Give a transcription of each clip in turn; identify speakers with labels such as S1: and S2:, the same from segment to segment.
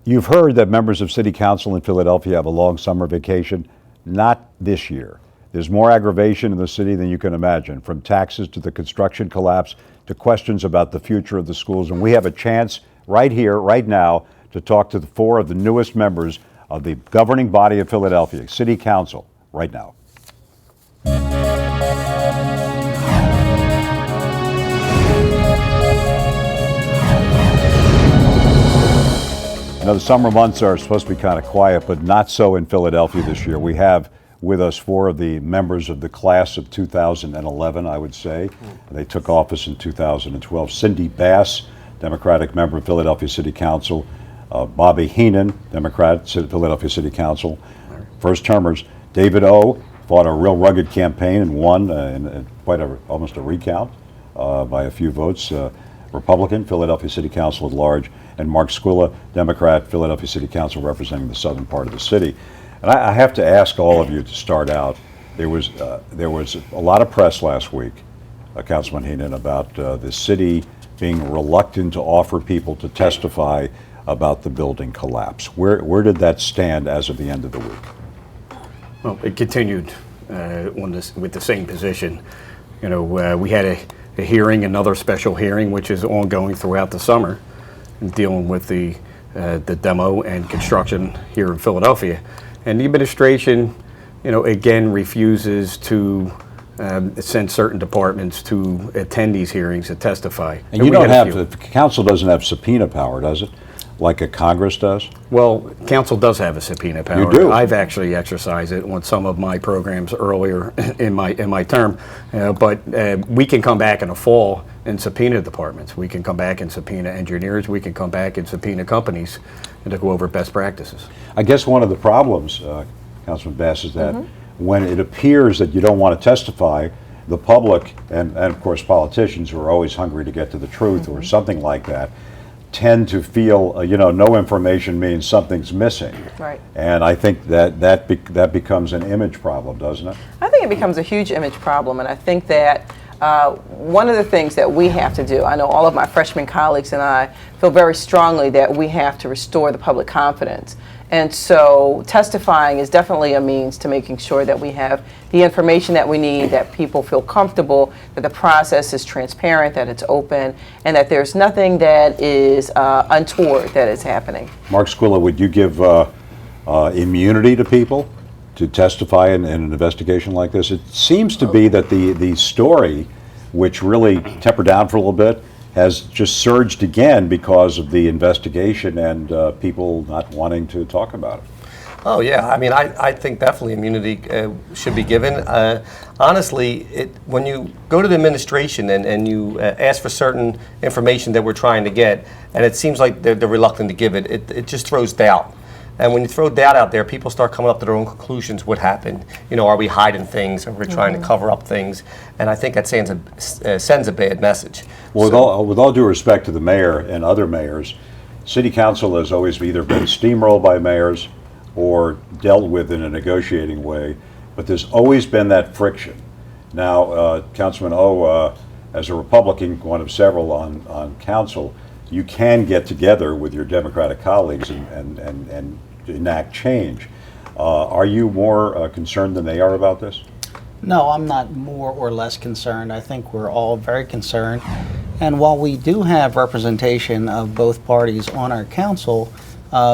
S1: You've heard that members of City Council in Philadelphia have a long summer vacation. Not this year. There's more aggravation in the city than you can imagine, from taxes to the construction collapse to questions about the future of the schools. And we have a chance right here, right now, to talk to the four of the newest members of the governing body of Philadelphia, City Council, right now. Now, the summer months are supposed to be kind of quiet, but not so in Philadelphia this year. We have with us four of the members of the class of 2011, I would say. They took office in 2012. Cindy Bass, Democratic member of Philadelphia City Council. Bobby Henon, Democrat, Philadelphia City Council. First termers. David O. fought a real rugged campaign and won in quite almost a recount by a few votes. Republican, Philadelphia City Council at large, and Mark Squilla, Democrat, Philadelphia City Council, representing the southern part of the city. And I have to ask all of you to start out. There was a lot of press last week, Councilman Henon, about the city being reluctant to offer people to testify about the building collapse. Where did that stand as of the end of the week?
S2: Well, it continued with the same position. You know, we had a hearing, another special hearing, which is ongoing throughout the summer, dealing with the demo and construction here in Philadelphia. And the administration, you know, again refuses to send certain departments to attend these hearings to testify.
S1: And you don't have, the council doesn't have subpoena power, does it? Like a Congress does?
S2: Well, council does have a subpoena power.
S1: You do?
S2: I've actually exercised it on some of my programs earlier in my term. But we can come back in the fall and subpoena departments. We can come back and subpoena engineers. We can come back and subpoena companies and to go over best practices.
S1: I guess one of the problems, Councilman Bass, is that when it appears that you don't want to testify, the public and of course politicians who are always hungry to get to the truth or something like that, tend to feel, no information means something's missing.
S3: Right.
S1: And I think that becomes an image problem, doesn't it?
S3: I think it becomes a huge image problem, and I think that one of the things that we have to do, I know all of my freshman colleagues and I feel very strongly that we have to restore the public confidence. And so testifying is definitely a means to making sure that we have the information that we need, that people feel comfortable, that the process is transparent, that it's open, and that there's nothing that is untoward that is happening.
S1: Mark Squilla, would you give immunity to people to testify in an investigation like this? It seems to be that the story, which really tempered down for a little bit, has just surged again because of the investigation and people not wanting to talk about it.
S4: Oh yeah, I mean, I think definitely immunity should be given. Honestly, when you go to the administration and you ask for certain information that we're trying to get, and it seems like they're reluctant to give it, it just throws doubt. And when you throw doubt out there, people start coming up to their own conclusions. What happened? You know, are we hiding things? Are we trying to cover up things? And I think that sends a bad message.
S1: Well, with all due respect to the mayor and other mayors, City Council has always either been steamrolled by mayors or dealt with in a negotiating way, but there's always been that friction. Now, Councilman O, as a Republican, one of several on council, you can get together with your Democratic colleagues and enact change. Are you more concerned than they are about this?
S5: No, I'm not more or less concerned. I think we're all very concerned. And while we do have representation of both parties on our council,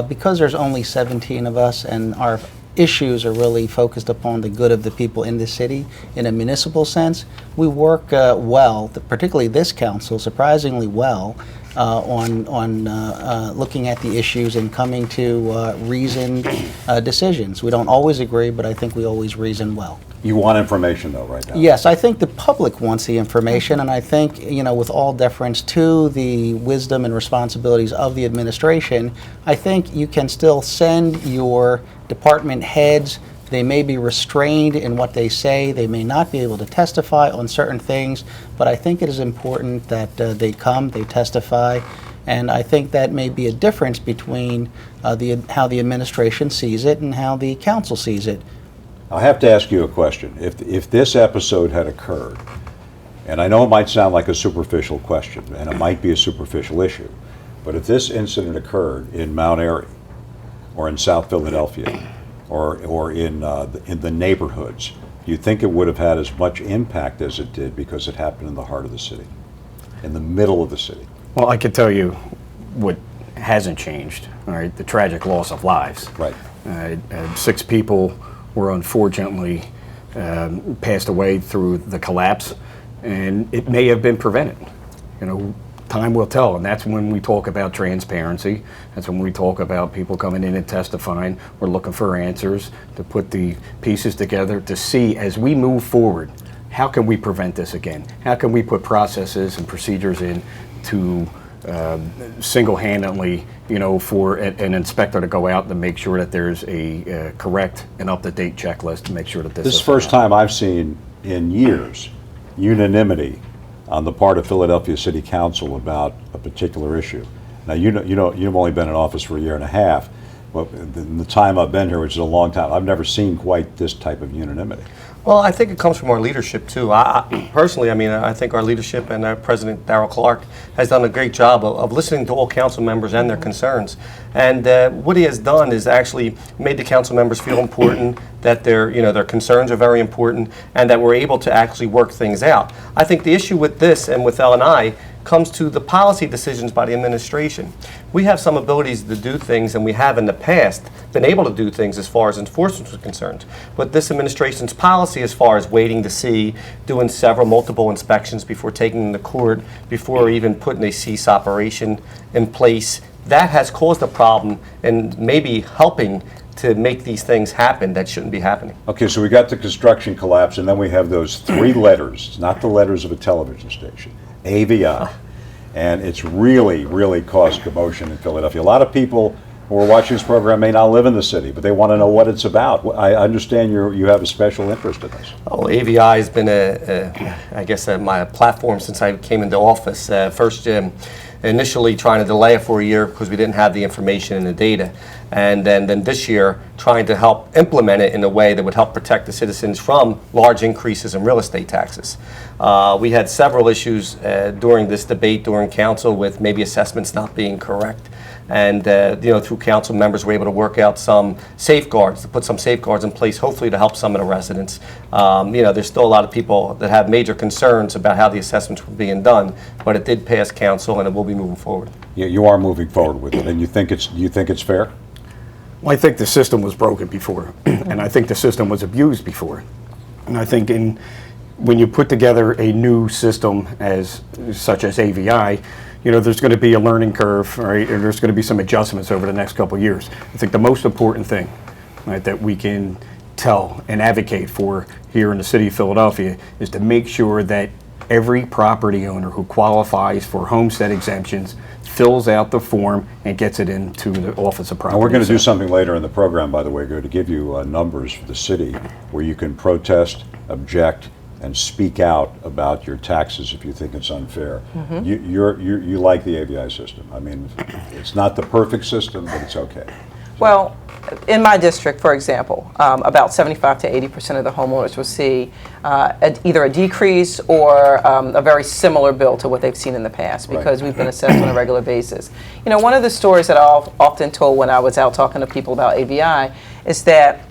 S5: because there's only 17 of us and our issues are really focused upon the good of the people in the city in a municipal sense, we work well, particularly this council, surprisingly well, on looking at the issues and coming to reasoned decisions. We don't always agree, but I think we always reason well.
S1: You want information, though, right now?
S5: Yes, I think the public wants the information, and I think, with all deference to the wisdom and responsibilities of the administration, I think you can still send your department heads. They may be restrained in what they say. They may not be able to testify on certain things, but I think it is important that they come, they testify, and I think that may be a difference between how the administration sees it and how the council sees it.
S1: I have to ask you a question. If this episode had occurred, and I know it might sound like a superficial question, and it might be a superficial issue, but if this incident occurred in Mount Airy, or in South Philadelphia, or in the neighborhoods, do you think it would have had as much impact as it did because it happened in the heart of the city, in the middle of the city?
S2: Well, I can tell you what hasn't changed, all right, the tragic loss of lives.
S1: Right.
S2: 6 people were unfortunately passed away through the collapse, and it may have been prevented. You know, time will tell, and that's when we talk about transparency. That's when we talk about people coming in and testifying. We're looking for answers to put the pieces together to see, as we move forward, how can we prevent this again? How can we put processes and procedures in to single-handedly, you know, for an inspector to go out and make sure that there's a correct and up-to-date checklist to make sure that this
S1: This is
S2: is
S1: the first time I've seen in years unanimity on the part of Philadelphia City Council about a particular issue. Now, you've only been in office for a year and a half, but in the time I've been here, which is a long time, I've never seen quite this type of unanimity.
S4: Well, I think it comes from our leadership too. Personally, I mean, I think our leadership and our President Darrell Clark has done a great job of listening to all council members and their concerns. And what he has done is actually made the council members feel important, that their concerns are very important, and that we're able to actually work things out. I think the issue with this and with L&I comes to the policy decisions by the administration. We have some abilities to do things, and we have in the past been able to do things as far as enforcement is concerned. But this administration's policy as far as waiting to see, doing multiple inspections before taking them to court, before even putting a cease operation in place, that has caused a problem and maybe helping to make these things happen that shouldn't be happening.
S1: Okay, so we got the construction collapse, and then we have those 3 letters, not the letters of a television station, AVI, and it's really, really caused commotion in Philadelphia. A lot of people who are watching this program may not live in the city, but they want to know what it's about. I understand you have a special interest in this.
S4: Oh, AVI has been my platform since I came into office. First, initially trying to delay it for a year because we didn't have the information and the data. And then this year, trying to help implement it in a way that would help protect the citizens from large increases in real estate taxes. We had several issues during this debate during council with maybe assessments not being correct. And through council members, we're able to work out some safeguards, to put some safeguards in place, hopefully to help some of the residents. There's still a lot of people that have major concerns about how the assessments were being done, but it did pass council, and it will be moving forward.
S1: You are moving forward with it, and you think it's fair?
S2: Well, I think the system was broken before, and I think the system was abused before. And I think when you put together a new system such as AVI, there's going to be a learning curve, right? And there's going to be some adjustments over the next couple of years. I think the most important thing, right, that we can tell and advocate for here in the city of Philadelphia is to make sure that every property owner who qualifies for homestead exemptions fills out the form and gets it into the Office of Property.
S1: And we're going to do
S2: Assessment.
S1: something later in the program, by the way, to give you numbers for the city where you can protest, object, and speak out about your taxes if you think it's unfair. You like the AVI system. I mean, it's not the perfect system, but it's okay.
S3: Well, in my district, for example, about 75 to 80% of the homeowners will see either a decrease or a very similar bill to what they've seen in the past because we've been assessed on a regular basis. One of the stories that I often told when I was out talking to people about AVI is that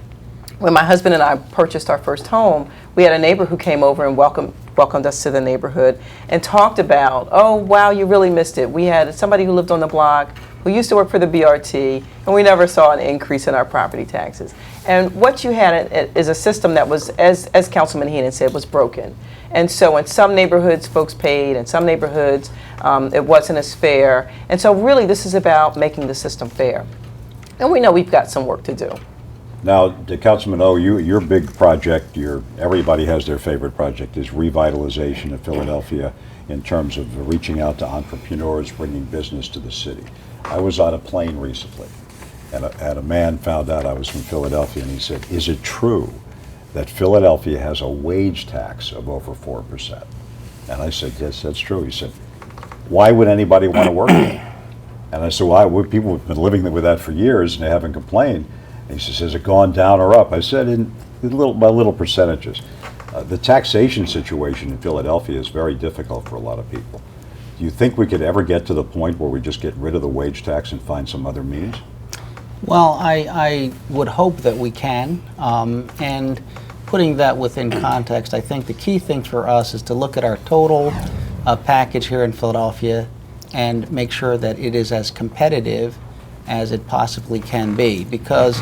S3: when my husband and I purchased our first home, we had a neighbor who came over and welcomed us to the neighborhood and talked about, oh, wow, you really missed it. We had somebody who lived on the block who used to work for the BRT, and we never saw an increase in our property taxes. And what you had is a system that was, as Councilman Henon said, was broken. And so in some neighborhoods, folks paid. In some neighborhoods, it wasn't as fair. And so really, this is about making the system fair. And we know we've got some work to do.
S1: Now, Councilman O, your big project, everybody has their favorite project, is revitalization of Philadelphia in terms of reaching out to entrepreneurs, bringing business to the city. I was on a plane recently, and a man found out I was from Philadelphia, and he said, is it true that Philadelphia has a wage tax of over 4%? And I said, yes, that's true. He said, why would anybody want to work there? And I said, well, people have been living with that for years, and they haven't complained. And he says, has it gone down or up? I said, by little percentages. The taxation situation in Philadelphia is very difficult for a lot of people. Do you think we could ever get to the point where we just get rid of the wage tax and find some other means?
S5: Well, I would hope that we can, and putting that within context, I think the key thing for us is to look at our total package here in Philadelphia and make sure that it is as competitive as it possibly can be, because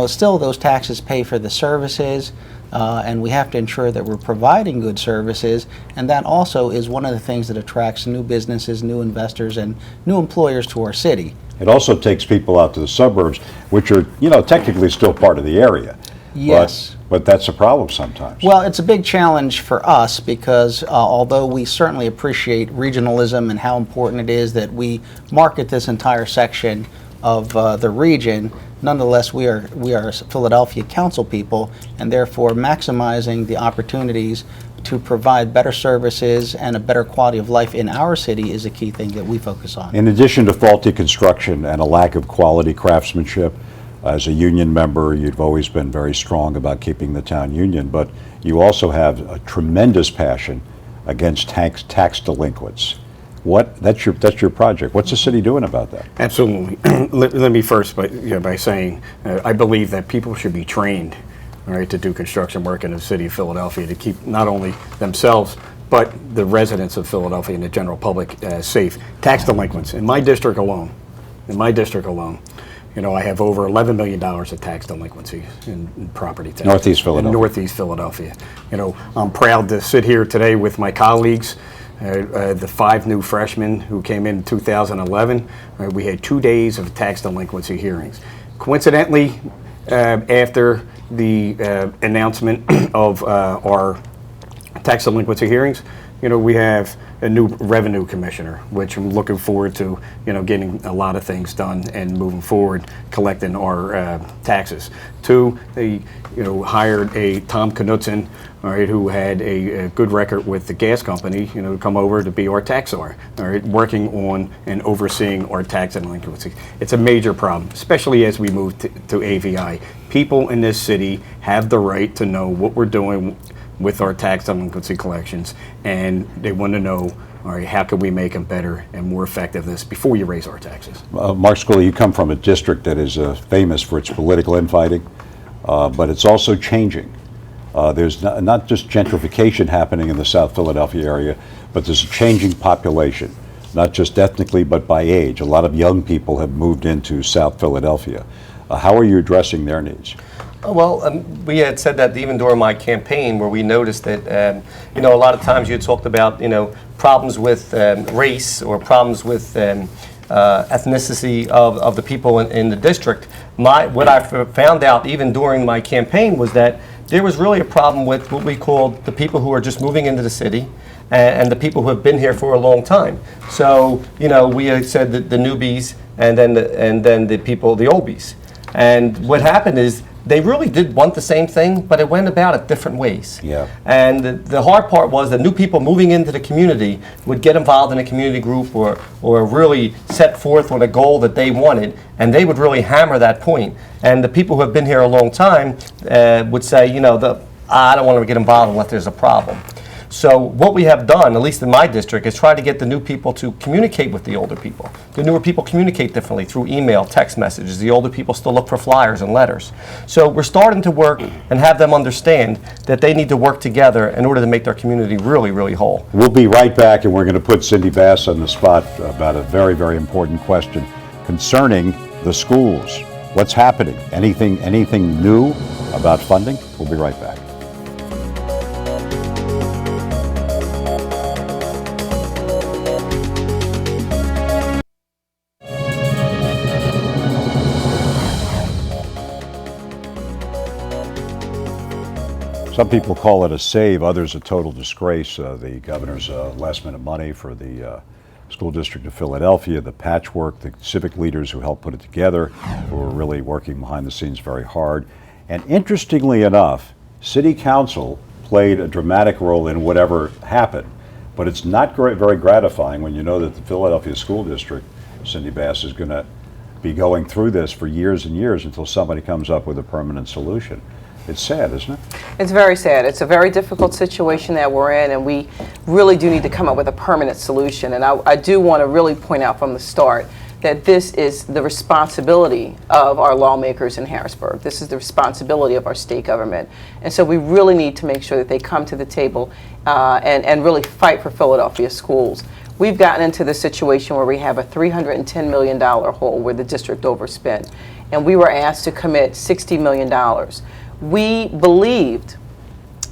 S5: still those taxes pay for the services, and we have to ensure that we're providing good services, and that also is one of the things that attracts new businesses, new investors, and new employers to our city.
S1: It also takes people out to the suburbs, which are, technically still part of the area.
S5: Yes.
S1: But that's a problem sometimes.
S5: Well, it's a big challenge for us because although we certainly appreciate regionalism and how important it is that we market this entire section of the region, nonetheless we are Philadelphia council people, and therefore maximizing the opportunities to provide better services and a better quality of life in our city is a key thing that we focus on.
S1: In addition to faulty construction and a lack of quality craftsmanship, as a union member, you've always been very strong about keeping the town union, but you also have a tremendous passion against tax delinquents. That's your project. What's the city doing about that?
S2: Absolutely. Let me first by saying I believe that people should be trained, all right, to do construction work in the city of Philadelphia to keep not only themselves but the residents of Philadelphia and the general public safe. Tax delinquents in my district alone, I have over $11 million of tax delinquencies in property tax.
S1: Northeast Philadelphia.
S2: In Northeast Philadelphia. I'm proud to sit here today with my colleagues, the 5 new freshmen who came in 2011. We had 2 days of tax delinquency hearings. Coincidentally, after the announcement of our tax delinquency hearings, we have a new revenue commissioner, which I'm looking forward to, getting a lot of things done and moving forward, collecting our taxes. 2, they, hired a Tom Knudsen, all right, who had a good record with the gas company, to come over to be our tax czar, all right, working on and overseeing our tax delinquency. It's a major problem, especially as we move to AVI. People in this city have the right to know what we're doing with our tax delinquency collections, and they want to know, all right, how can we make them better and more effective this before you raise our taxes?
S1: Mark Squilla, you come from a district that is famous for its political infighting, but it's also changing. There's not just gentrification happening in the South Philadelphia area, but there's a changing population, not just ethnically, but by age. A lot of young people have moved into South Philadelphia. How are you addressing their needs?
S4: Well, we had said that even during my campaign, where we noticed that, a lot of times you had talked about, problems with race or problems with ethnicity of the people in the district. What I found out even during my campaign was that there was really a problem with what we called the people who are just moving into the city and the people who have been here for a long time. So, we had said that the newbies and then the people, the oldies. And what happened is they really did want the same thing, but it went about it different ways.
S1: Yeah.
S4: And the hard part was that new people moving into the community would get involved in a community group or really set forth on a goal that they wanted, and they would really hammer that point. And the people who have been here a long time would say, I don't want to get involved unless there's a problem. So what we have done, at least in my district, is try to get the new people to communicate with the older people. The newer people communicate differently through email, text messages. The older people still look for flyers and letters. So we're starting to work and have them understand that they need to work together in order to make their community really, really whole.
S1: We'll be right back, and we're going to put Cindy Bass on the spot about a very, very important question concerning the schools. What's happening? Anything new about funding? We'll be right back. Some people call it a save, others a total disgrace. The governor's last-minute money for the school district of Philadelphia, the patchwork, the civic leaders who helped put it together, who are really working behind the scenes very hard. And interestingly enough, City Council played a dramatic role in whatever happened. But it's not very gratifying when you know that the Philadelphia School District, Cindy Bass, is going to be going through this for years and years until somebody comes up with a permanent solution. It's sad, isn't it?
S3: It's very sad. It's a very difficult situation that we're in, and we really do need to come up with a permanent solution. And I do want to really point out from the start that this is the responsibility of our lawmakers in Harrisburg. This is the responsibility of our state government. And so we really need to make sure that they come to the table and really fight for Philadelphia schools. We've gotten into the situation where we have a $310 million hole where the district overspent, and we were asked to commit $60 million. We believed,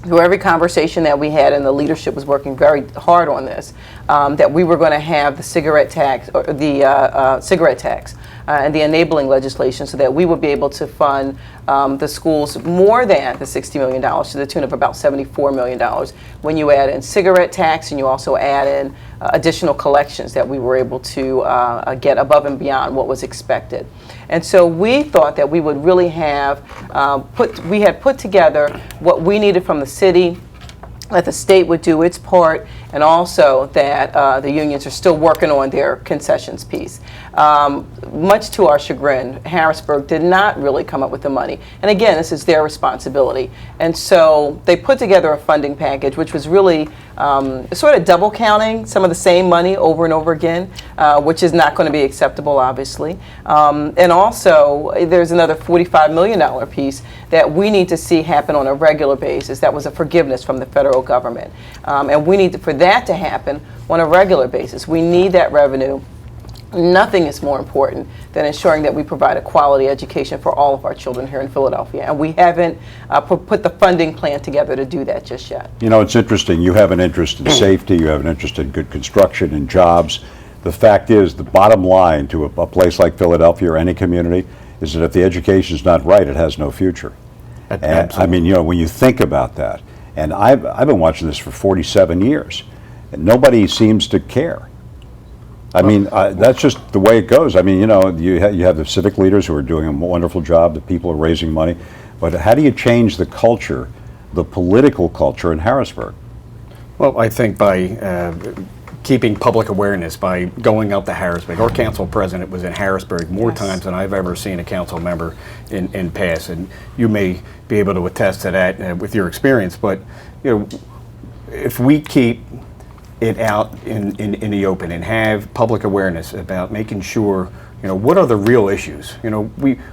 S3: through every conversation that we had, and the leadership was working very hard on this, that we were going to have the cigarette tax, or the cigarette tax, and the enabling legislation, so that we would be able to fund the schools more than the $60 million, to the tune of about $74 million, when you add in cigarette tax and you also add in additional collections that we were able to get above and beyond what was expected. And so we thought that we would really have we had put together what we needed from the city, that the state would do its part, and also that the unions are still working on their concessions piece. Much to our chagrin, Harrisburg did not really come up with the money. And again, this is their responsibility. And so they put together a funding package, which was really sort of double counting some of the same money over and over again, which is not going to be acceptable, obviously. And also, there's another $45 million piece that we need to see happen on a regular basis. That was a forgiveness from the federal government. And we need for that to happen on a regular basis. We need that revenue. Nothing is more important than ensuring that we provide a quality education for all of our children here in Philadelphia. And we haven't put the funding plan together to do that just yet.
S1: You know, it's interesting. You have an interest in safety. You have an interest in good construction and jobs. The fact is, the bottom line to a place like Philadelphia or any community is that if the education is not right, it has no future. And I mean, you know, when you think about that, and I've been watching this for 47 years, and nobody seems to care. I mean, that's just the way it goes. I mean, you know, you have the civic leaders who are doing a wonderful job, the people are raising money, but how do you change the culture, the political culture in Harrisburg?
S2: Well, I think by keeping public awareness, by going up to Harrisburg. Our council president was in Harrisburg more times than I've ever seen a council member in past, and you may be able to attest to that with your experience, but, you know, if we keep it out in the open and have public awareness about making sure, you know, what are the real issues. You know,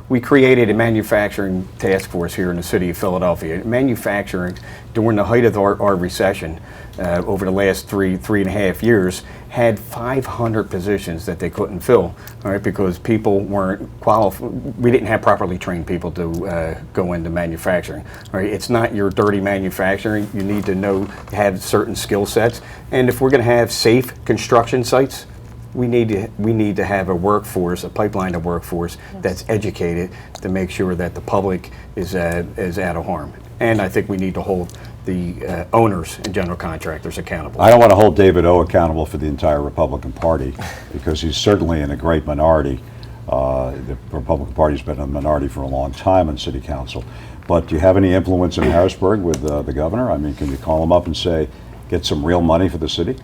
S2: we created a manufacturing task force here in the city of Philadelphia. Manufacturing, during the height of our recession, over the last three and a half years, had 500 positions that they couldn't fill, all right, because people weren't qualified. We didn't have properly trained people to go into manufacturing. All right, it's not your dirty manufacturing. You need to have certain skill sets, and if we're going to have safe construction sites, we need to have a workforce, a pipeline of workforce that's educated to make sure that the public is out of harm. And I think we need to hold the owners and general contractors accountable.
S1: I don't want to hold David O. accountable for the entire Republican Party because he's certainly in a great minority. The Republican Party's been a minority for a long time in City Council. But do you have any influence in Harrisburg with the governor? I mean, can you call him up and say, get some real money for the city?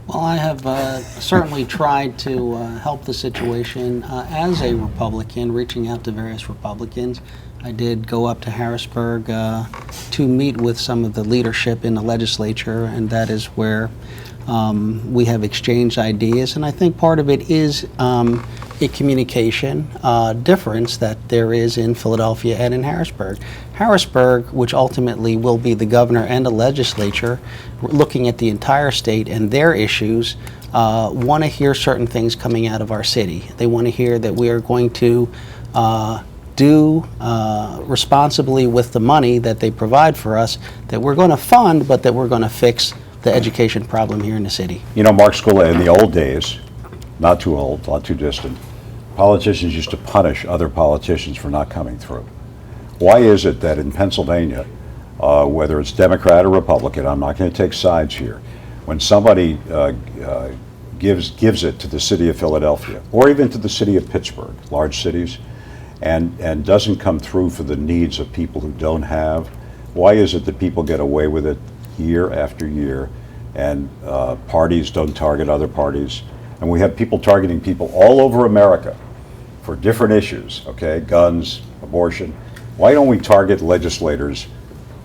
S5: Well, I have certainly tried to help the situation as a Republican, reaching out to various Republicans. I did go up to Harrisburg to meet with some of the leadership in the legislature, and that is where we have exchanged ideas. And I think part of it is a communication difference that there is in Philadelphia and in Harrisburg. Harrisburg, which ultimately will be the governor and the legislature, looking at the entire state and their issues, want to hear certain things coming out of our city. They want to hear that we are going to do responsibly with the money that they provide for us, that we're going to fund, but that we're going to fix the education problem here in the city.
S1: You know, Mark Squilla, in the old days, not too old, not too distant, politicians used to punish other politicians for not coming through. Why is it that in Pennsylvania, whether it's Democrat or Republican, I'm not going to take sides here, when somebody gives it to the city of Philadelphia, or even to the city of Pittsburgh, large cities, and doesn't come through for the needs of people who don't have, why is it that people get away with it year after year, and parties don't target other parties? And we have people targeting people all over America for different issues, okay, guns, abortion. Why don't we target legislators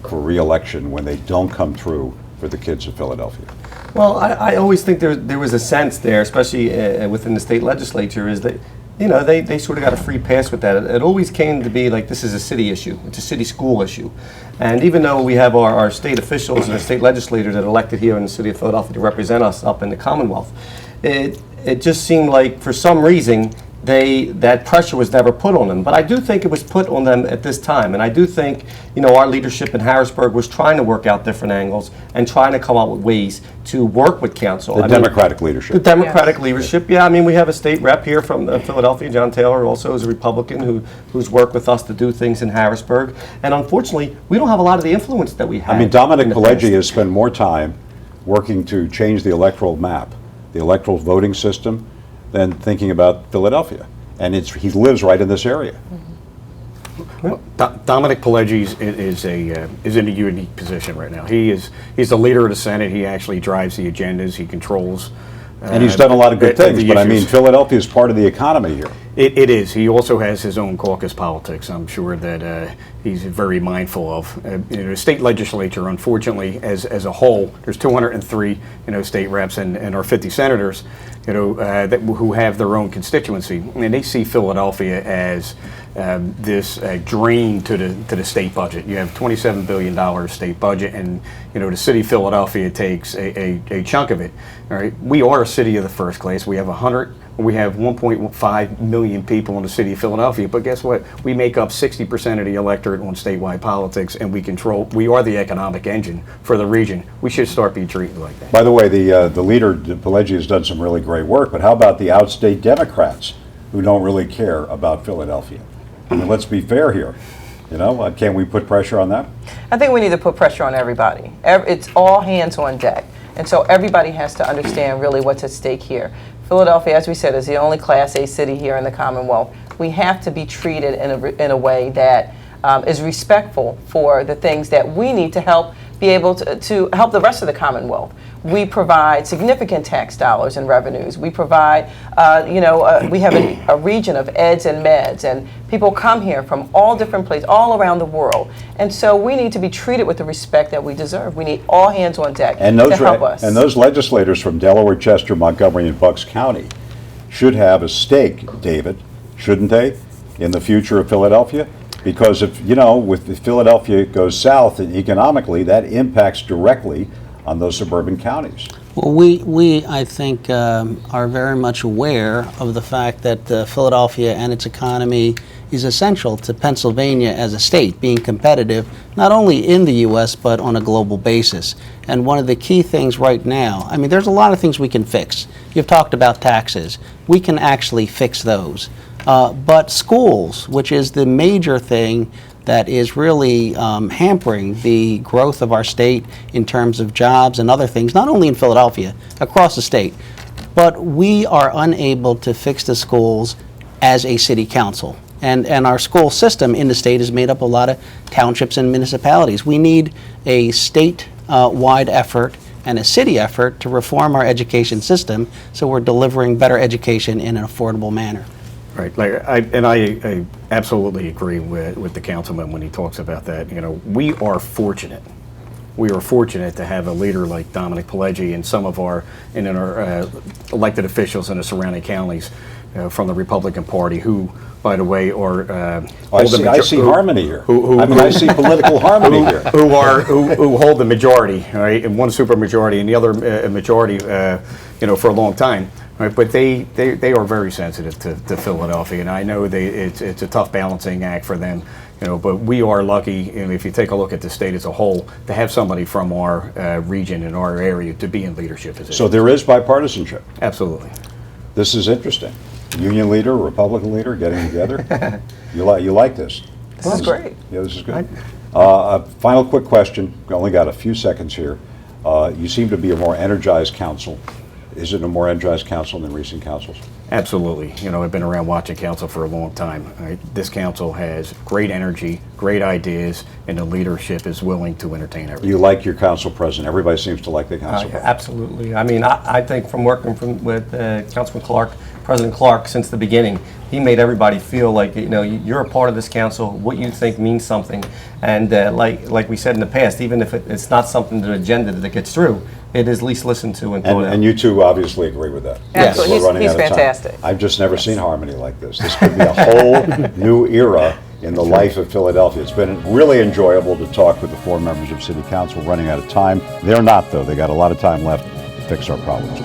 S1: for re-election when they don't come through for the kids of Philadelphia?
S4: Well, I always think there was a sense there, especially within the state legislature, is that, you know, they sort of got a free pass with that. It always came to be like, this is a city issue. It's a city school issue. And even though we have our state officials and our state legislators that are elected here in the city of Philadelphia to represent us up in the Commonwealth, it just seemed like for some reason that pressure was never put on them. But I do think it was put on them at this time. And I do think, you know, our leadership in Harrisburg was trying to work out different angles and trying to come up with ways to work with council.
S1: The Democratic leadership.
S4: The Democratic leadership, yeah. I mean, we have a state rep here from Philadelphia, John Taylor, also is a Republican who's worked with us to do things in Harrisburg. And unfortunately, we don't have a lot of the influence that we have.
S1: I mean, Dominic Pileggi has spent more time working to change the electoral map, the electoral voting system, than thinking about Philadelphia. And he lives right in this area.
S2: Well, Dominic Pileggi is in a unique position right now. He's the leader of the Senate. He actually drives the agendas. He controls.
S1: And he's done a lot of good things, but I mean,
S2: issues.
S1: Philadelphia is part of the economy here.
S2: It is. He also has his own caucus politics. I'm sure that he's very mindful of. You know, the state legislature, unfortunately, as a whole, there's 203 state reps and our 50 senators, who have their own constituency, and they see Philadelphia as this drain to the state budget. You have $27 billion state budget, and the city of Philadelphia takes a chunk of it. All right, we are a city of the first class. We have 1.5 million people in the city of Philadelphia, but guess what? We make up 60% of the electorate on statewide politics, and we are the economic engine for the region. We should start being treated like that.
S1: By the way, the leader, Pileggi, has done some really great work, but how about the outstate Democrats who don't really care about Philadelphia? I mean, let's be fair here. Can we put pressure on them?
S3: I think we need to put pressure on everybody. It's all hands on deck. And so everybody has to understand really what's at stake here. Philadelphia, as we said, is the only Class A city here in the Commonwealth. We have to be treated in a way that is respectful for the things that we need to help be able to help the rest of the Commonwealth. We provide significant tax dollars and revenues. We provide, we have a region of eds and meds, and people come here from all different places, all around the world. And so we need to be treated with the respect that we deserve. We need all hands on deck to help us.
S1: And those legislators from Delaware, Chester, Montgomery, and Bucks County should have a stake, David, shouldn't they, in the future of Philadelphia? Because if Philadelphia goes south economically, that impacts directly on those suburban counties.
S5: Well, we I think, are very much aware of the fact that Philadelphia and its economy is essential to Pennsylvania as a state, being competitive not only in the U.S. but on a global basis. And one of the key things right now, I mean, there's a lot of things we can fix. You've talked about taxes. We can actually fix those. But schools, which is the major thing that is really hampering the growth of our state in terms of jobs and other things, not only in Philadelphia, across the state. But we are unable to fix the schools as a city council. And our school system in the state is made up of a lot of townships and municipalities. We need a state-wide effort and a city effort to reform our education system so we're delivering better education in an affordable manner.
S2: Right, I absolutely agree with the councilman when he talks about that. We are fortunate. We are fortunate to have a leader like Dominic Pileggi and some of our elected officials in the surrounding counties from the Republican Party, who, by the way, are
S1: I see harmony here. I see political harmony here.
S2: Who hold the majority, right? And one super majority and the other majority, for a long time. Right, but they are very sensitive to Philadelphia, and I know it's a tough balancing act for them. But we are lucky, if you take a look at the state as a whole, to have somebody from our region and our area to be in leadership positions.
S1: So there is bipartisanship.
S2: Absolutely.
S1: This is interesting. Union leader, Republican leader getting together. You like this?
S3: This is great.
S1: Yeah, this is good. A final quick question. We only got a few seconds here. You seem to be a more energized council. Is it a more energized council than recent councils?
S2: Absolutely. I've been around watching council for a long time. Right? This council has great energy, great ideas, and the leadership is willing to entertain everything.
S1: You like your council president. Everybody seems to like the council president.
S4: Absolutely. I mean, I think from working with Councilman Clark, President Clark, since the beginning, he made everybody feel like, you're a part of this council, what you think means something. And like we said in the past, even if it's not something to the agenda that gets through, it is least listened to and thought out.
S1: And you two obviously agree with that.
S3: Absolutely.
S1: We're running
S3: He's
S1: out of time.
S3: fantastic.
S1: I've just never seen harmony like this. This could be a whole new era in the life of Philadelphia. It's been really enjoyable to talk with the 4 members of City Council. Running out of time. They're not, though. They got a lot of time left to fix our problems.